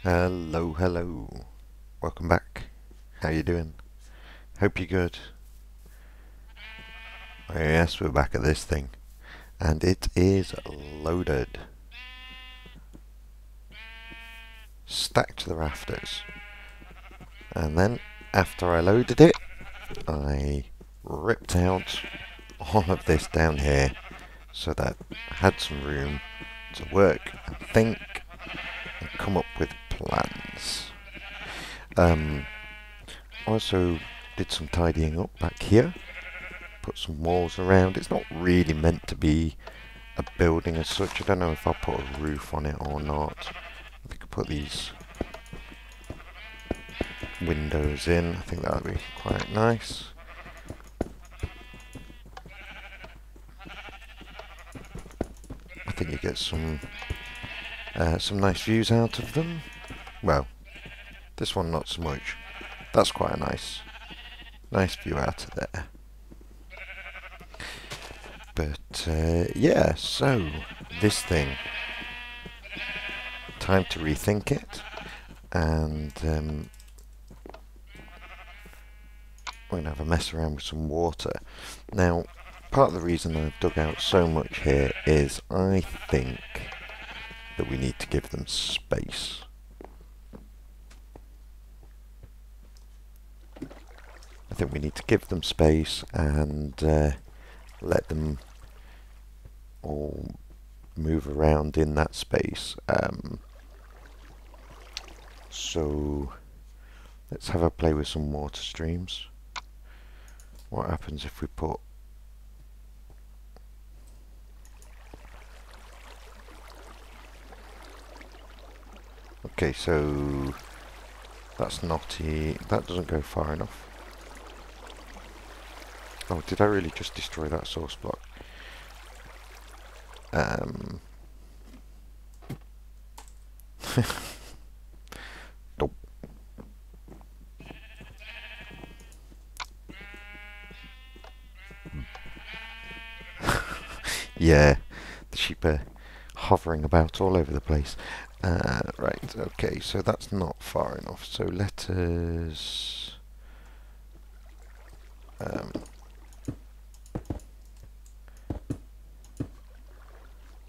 Hello, hello. Welcome back. How you doing? Hope you're good. Oh, yes, we're back at this thing. And it is loaded. Stacked to the rafters. And then, after I loaded it, I ripped out all of this down here so that I had some room to work and think and come up with plans. Also did some tidying up back here. Put some walls around. It's not really meant to be a building as such. I don't know if I'll put a roof on it or not. I could put these windows in. I think that would be quite nice. I think you get some nice views out of them. Well, this one not so much. That's quite a nice view out of there. But yeah, so this thing, time to rethink it, and we're going to have a mess around with some water. Now, part of the reason I've dug out so much here is I think that we need to give them space. I think we need to give them space and let them all move around in that space. So let's have a play with some water streams. What happens if we put okay, so that's knotty. That doesn't go far enough. Oh, did I really just destroy that source block? Nope. Yeah, the sheep are hovering about all over the place. Right, okay, so that's not far enough. So let us...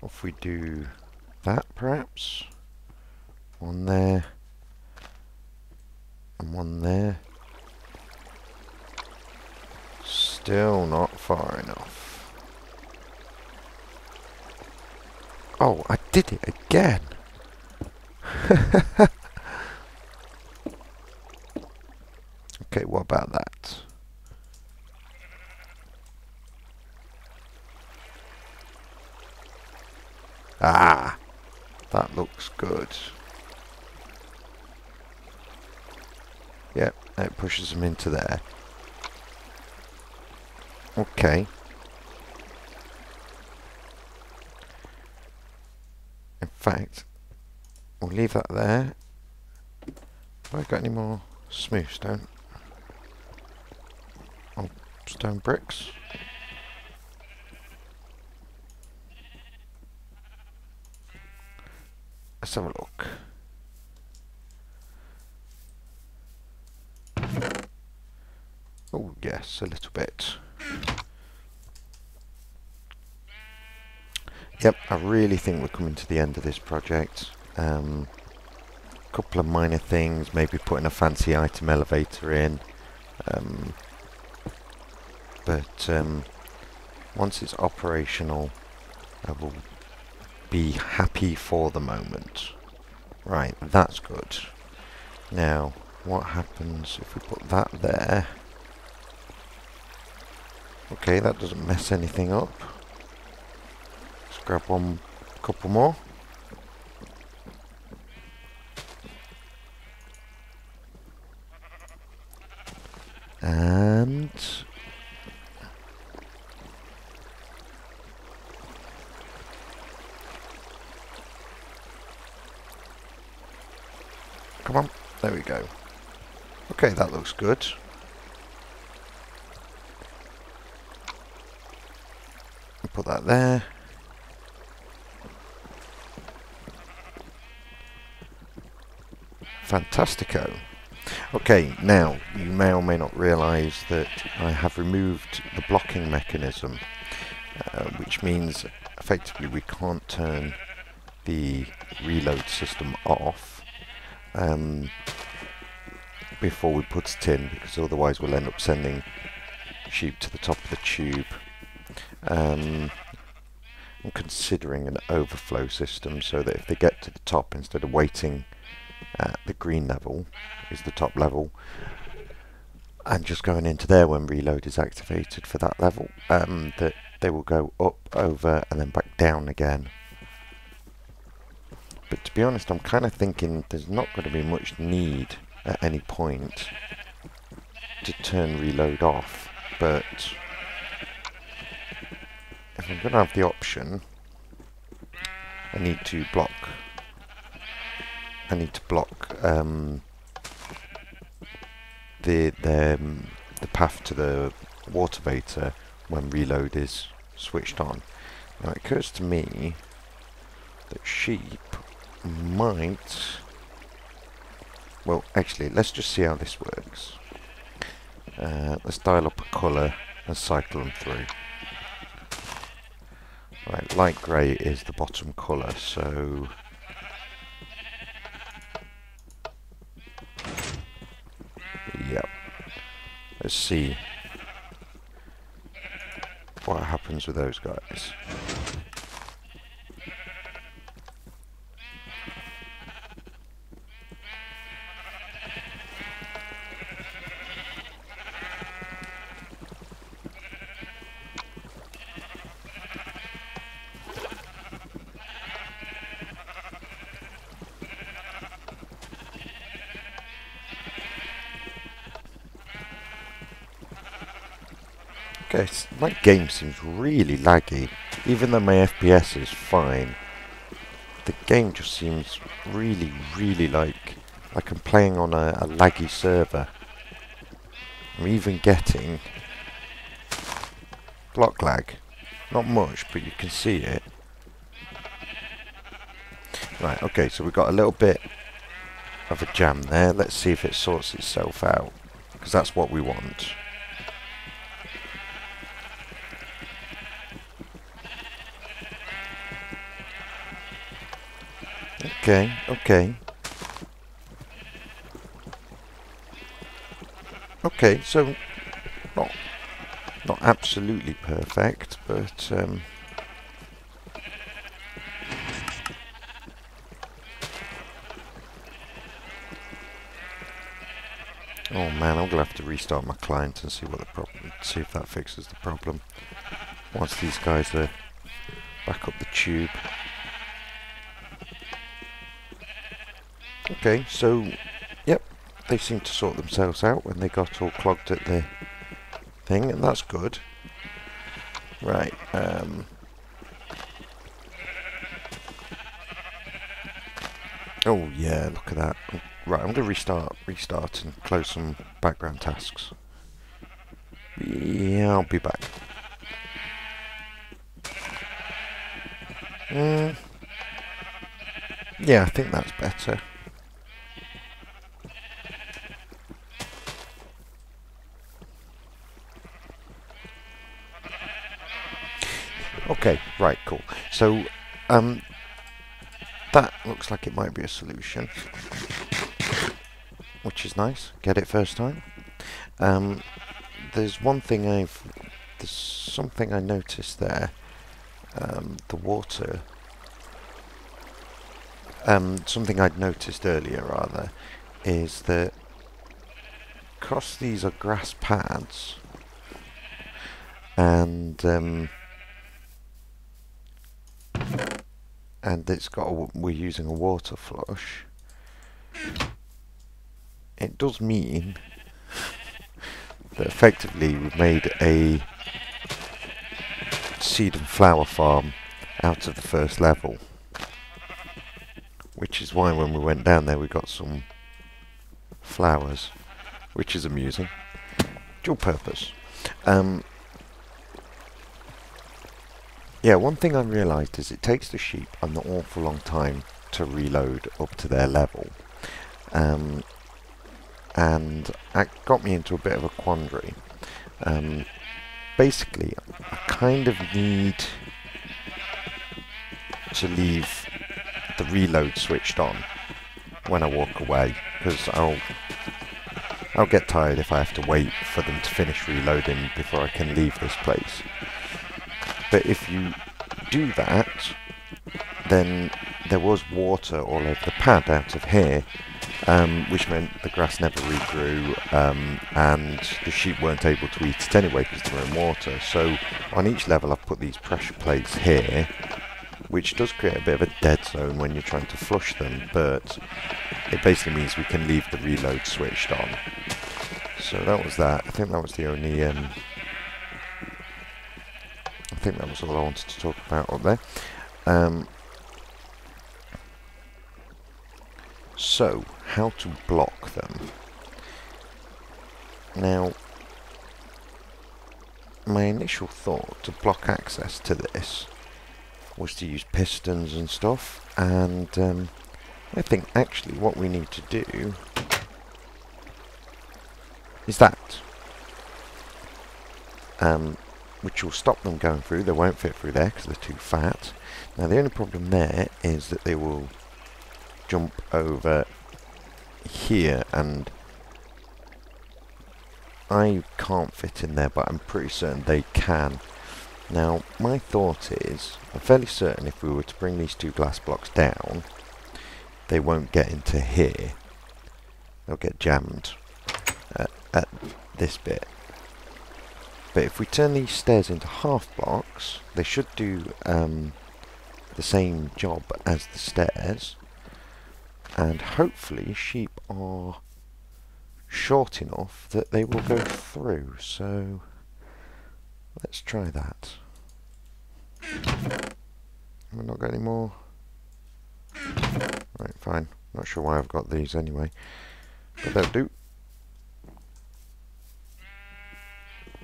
if we do that, perhaps? One there. And one there. Still not far enough. Oh, I did it again! Okay, what about that? Ah! That looks good. Yep, it pushes them into there. Okay. In fact, we'll leave that there. Have I got any more smooth stone? Oh, stone bricks. Let's have a look. Oh yes, a little bit. Yep, I really think we're coming to the end of this project. Couple of minor things, maybe putting a fancy item elevator in. But once it's operational, I will be happy for the moment. Right, that's good. Now, what happens if we put that there? Okay, that doesn't mess anything up. Let's grab one, couple more. And come on, there we go. Okay, that looks good. Put that there. Fantastico. Okay, now you may or may not realise that I have removed the blocking mechanism, which means effectively we can't turn the reload system off before we put it in, because otherwise we'll end up sending sheep to the top of the tube. I'm considering an overflow system so that if they get to the top, instead of waiting at the green level is the top level and just going into there when reload is activated for that level, that they will go up, over and then back down again. But to be honest, I'm kind of thinking there's not going to be much need at any point to turn reload off, but if I'm going to have the option, I need to block the path to the water vapor when reload is switched on. Now it occurs to me that sheep might... Well, actually, let's just see how this works. Let's dial up a colour and cycle them through. Right, light grey is the bottom colour, so... Yep. Let's see what happens with those guys. Okay, my game seems really laggy. Even though my FPS is fine, the game just seems really, really like I'm playing on a laggy server. I'm even getting block lag. Not much, but you can see it. Right, okay, so we've got a little bit of a jam there. Let's see if it sorts itself out, because that's what we want. Okay, okay. Okay, so not absolutely perfect, but oh man, I'm gonna have to restart my client and see what the problem, see if that fixes the problem. Once these guys are back up the tube. Okay, so yep, they seem to sort themselves out when they got all clogged at the thing, and that's good. Right, oh yeah, look at that. Right, I'm going to restart and close some background tasks. Yeah, I'll be back. Yeah, I think that's better. Okay, right, cool. So, that looks like it might be a solution, which is nice. Get it first time. There's something I noticed there. The water. Something I'd noticed earlier, rather, is that because these are grass pads, and we're using a water flush, it does mean that effectively we've made a seed and flower farm out of the first level, which is why when we went down there we got some flowers, which is amusing. Dual purpose. Yeah, one thing I realised is it takes the sheep an awful long time to reload up to their level. and that got me into a bit of a quandary. Basically, I kind of need to leave the reload switched on when I walk away, because I'll get tired if I have to wait for them to finish reloading before I can leave this place. But if you do that, then there was water all over the pad out of here, which meant the grass never regrew, and the sheep weren't able to eat it anyway because they were in water. So on each level I've put these pressure plates here, which does create a bit of a dead zone when you're trying to flush them, but it basically means we can leave the reload switched on. So that was that. I think that was the only I think that was all I wanted to talk about up there. So, how to block them. Now, my initial thought to block access to this was to use pistons and stuff, and I think actually what we need to do is that, which will stop them going through. They won't fit through there because they're too fat. Now the only problem there is that they will jump over here, and I can't fit in there, but I'm pretty certain they can. Now my thought is, I'm fairly certain if we were to bring these two glass blocks down, they won't get into here. They'll get jammed at this bit. But if we turn these stairs into half blocks, they should do the same job as the stairs, and hopefully sheep are short enough that they will go through. So let's try that. Have I not got any more? Right, fine. Not sure why I've got these anyway, but they'll do.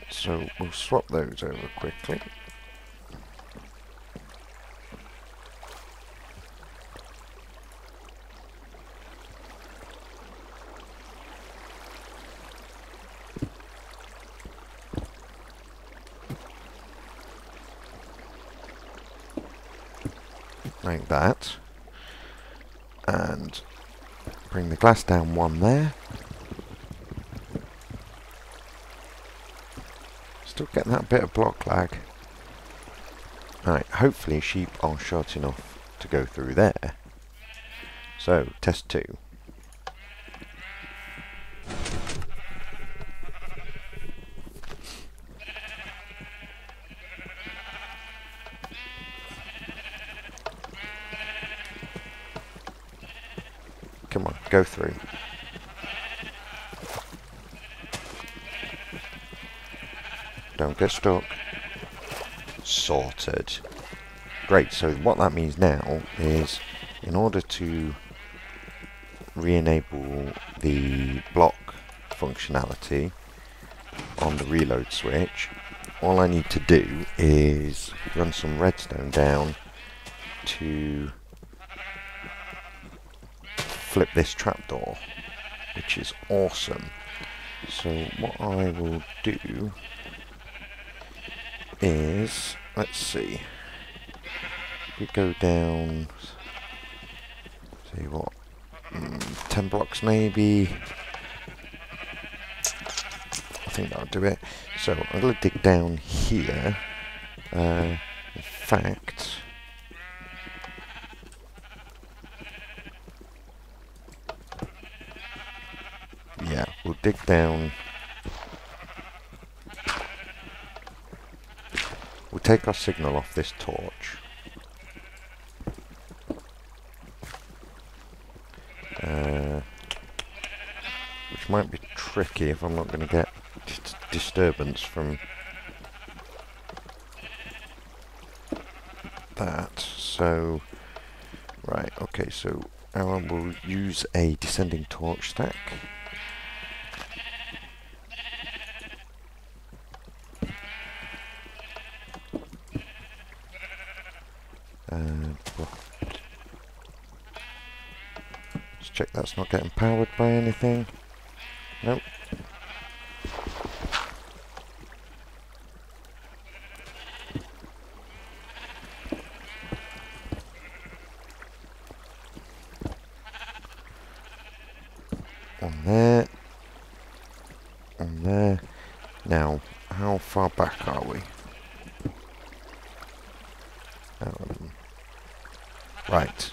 So we'll swap those over quickly. Like that. And bring the glass down one there. Still getting that bit of block lag. Right, hopefully sheep are short enough to go through there. So, test 2. Come on, go through. Don't get stuck. Sorted. Great, so what that means now is, in order to re-enable the block functionality on the reload switch, all I need to do is run some redstone down to flip this trapdoor, which is awesome. So what I will do is, let's see, if we go down, see what, 10 blocks maybe, I think that'll do it. So I'm going to dig down here, in fact, yeah, we'll dig down. We'll take our signal off this torch. Which might be tricky if I'm not going to get disturbance from that. So, right, okay, so now we'll use a descending torch stack. Let's check that's not getting powered by anything. Nope. On there. On there. Now, how far back are we? Right.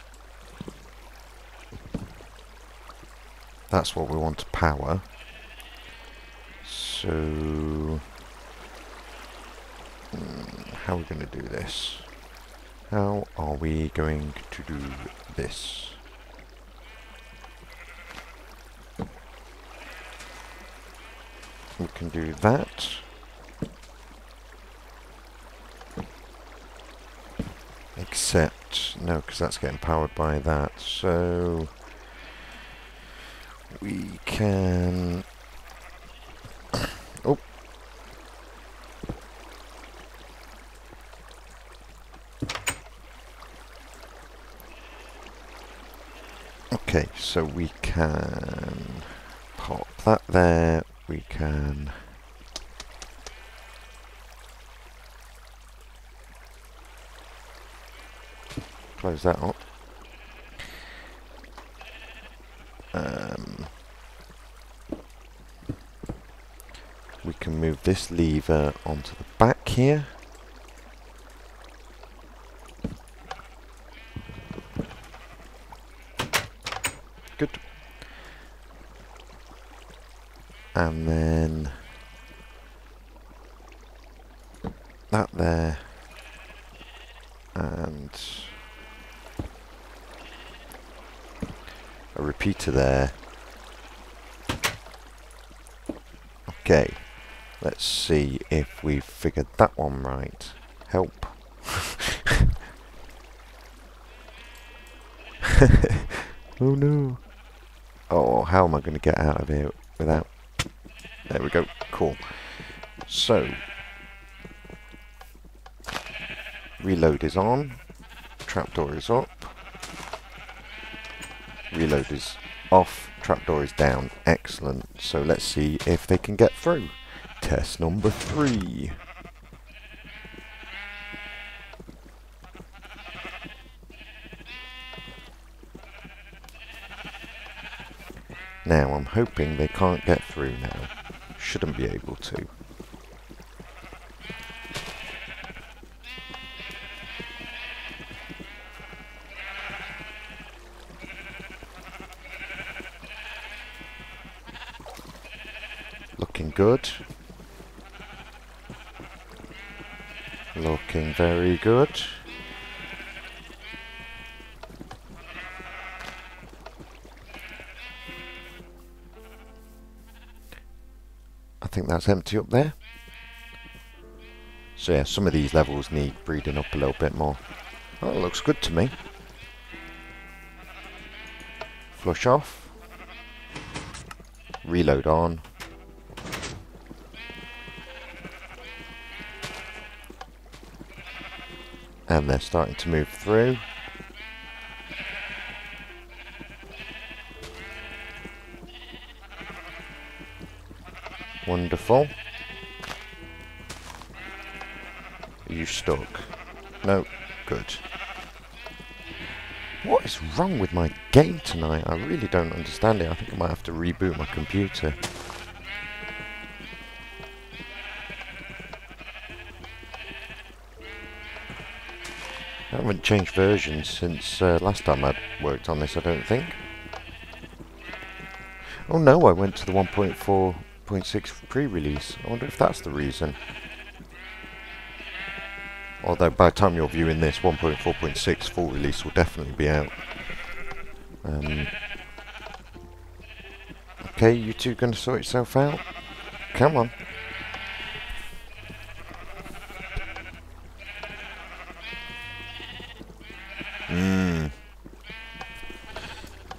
That's what we want to power. So, how are we going to do this? How are we going to do this? We can do that. Except, no, because that's getting powered by that. So, we can... Oh. Okay, so we can pop that there. We can... close that up. We can move this lever onto the back here. Good. And then that there. And a repeater there. Okay, let's see if we've figured that one right. Help. Oh no. Oh, how am I going to get out of here without... There we go. Cool. So, reload is on. Trapdoor is up. Reload is off. Trapdoor is down. Excellent. So let's see if they can get through. Test number 3. Now I'm hoping they can't get through now. Shouldn't be able to. Looking good. Looking very good. I think that's empty up there. So yeah, some of these levels need breeding up a little bit more. Oh, it looks good to me. Flush off. Reload on. And they're starting to move through. Wonderful. Are you stuck? No. Good. What is wrong with my game tonight? I really don't understand it. I think I might have to reboot my computer. I haven't changed versions since last time I worked on this, I don't think. Oh no, I went to the 1.4.6 pre-release. I wonder if that's the reason. Although by the time you're viewing this, 1.4.6 full release will definitely be out. Okay, you two going to sort yourself out? Come on.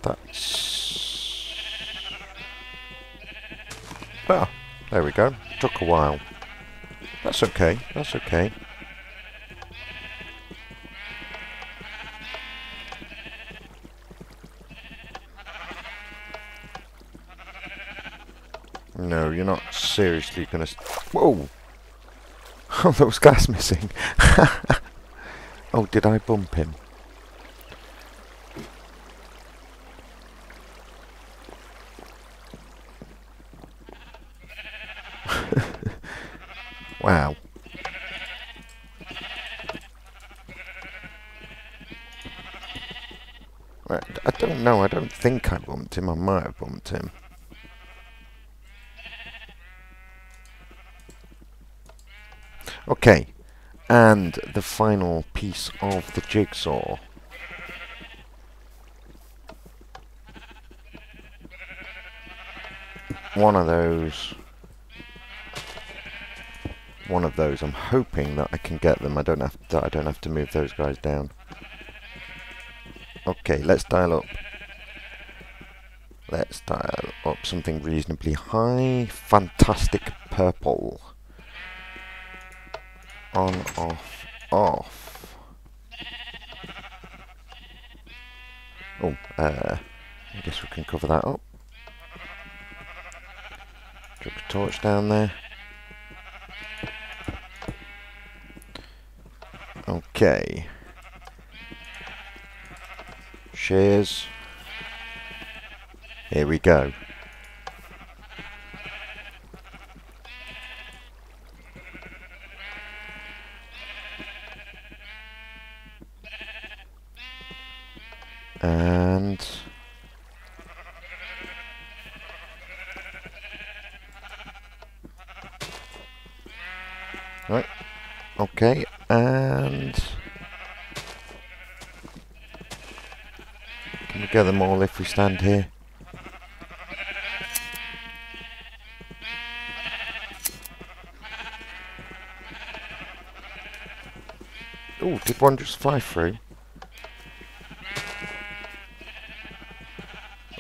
That's... Ah, there we go. Took a while. That's okay, that's okay. No, you're not seriously gonna... Whoa! Oh, there was glass missing. Oh, did I bump him? Wow. I don't know. I don't think I bumped him. I might have bumped him. Okay. And the final piece of the jigsaw. One of those. One of those. I'm hoping that I can get them. I don't have to move those guys down. Okay, let's dial up. Let's dial up something reasonably high. Fantastic purple. On, off, off. Oh, I guess we can cover that up. Drop a torch down there. Okay. Shears. Here we go. And right. Okay, and can we get them all if we stand here? Oh, did one just fly through?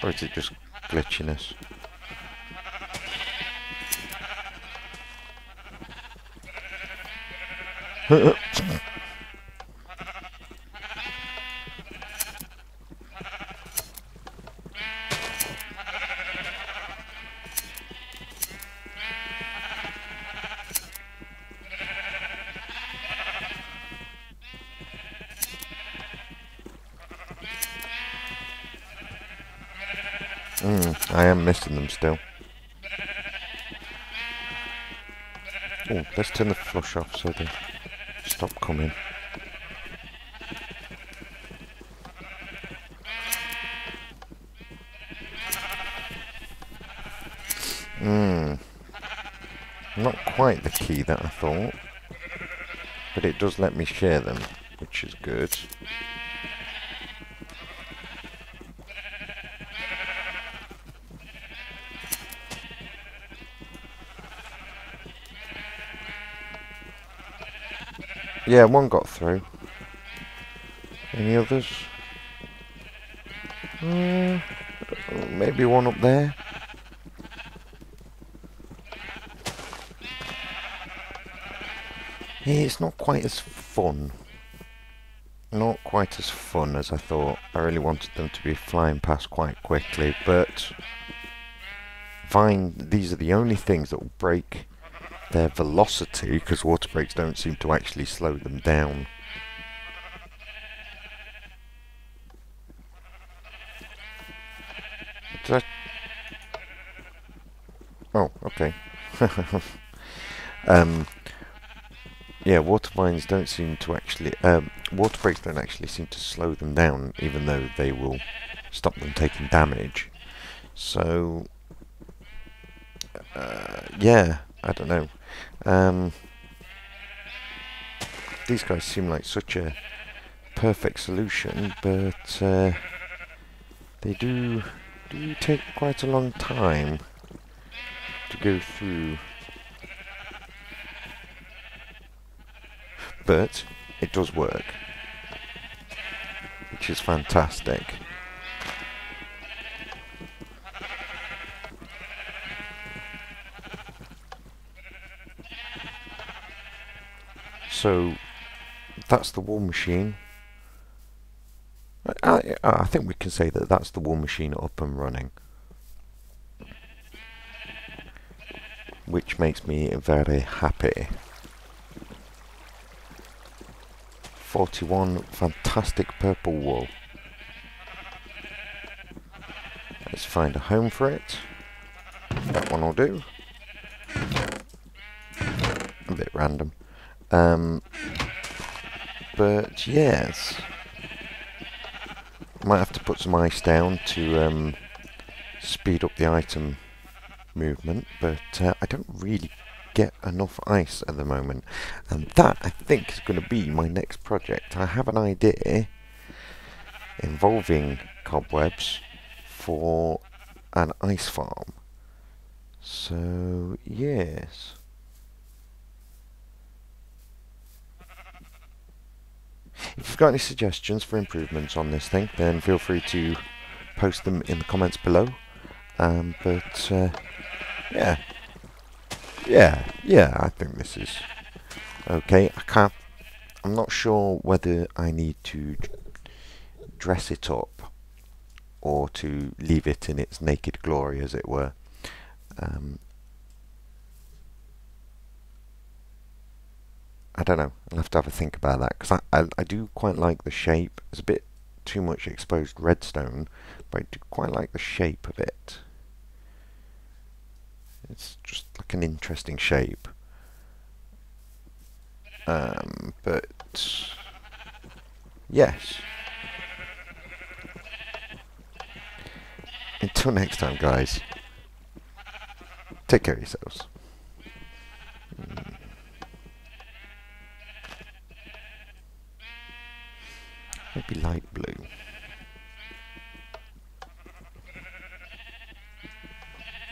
Or is it just glitchiness? I am missing them still. Oh, let's turn the flush off so they stop coming. Not quite the key that I thought, but it does let me share them, which is good. Yeah, one got through. Any others? Maybe one up there. Yeah, it's not quite as fun. Not quite as fun as I thought. I really wanted them to be flying past quite quickly, but these are the only things that will break their velocity, because water brakes don't seem to actually slow them down. Oh, okay. Yeah, water brakes don't seem to actually water brakes don't actually seem to slow them down, even though they will stop them taking damage. So yeah, I don't know. These guys seem like such a perfect solution, but they do take quite a long time to go through. But it does work, which is fantastic. So that's the war machine. I think we can say that that's the war machine up and running. which makes me very happy. 41 fantastic purple wool. Let's find a home for it. That one will do. A bit random. But yes. Might have to put some ice down to speed up the item movement, but I don't really get enough ice at the moment, and that I think is going to be my next project. I have an idea involving cobwebs for an ice farm. So yes. If you've got any suggestions for improvements on this thing, then feel free to post them in the comments below. Yeah, I think this is okay. I'm not sure whether I need to dress it up or to leave it in its naked glory, as it were. I don't know. I'll have to have a think about that, because I do quite like the shape. It's a bit too much exposed redstone, but I do quite like the shape of it. It's just like an interesting shape. But yes. Until next time, guys. Take care of yourselves. Maybe light blue.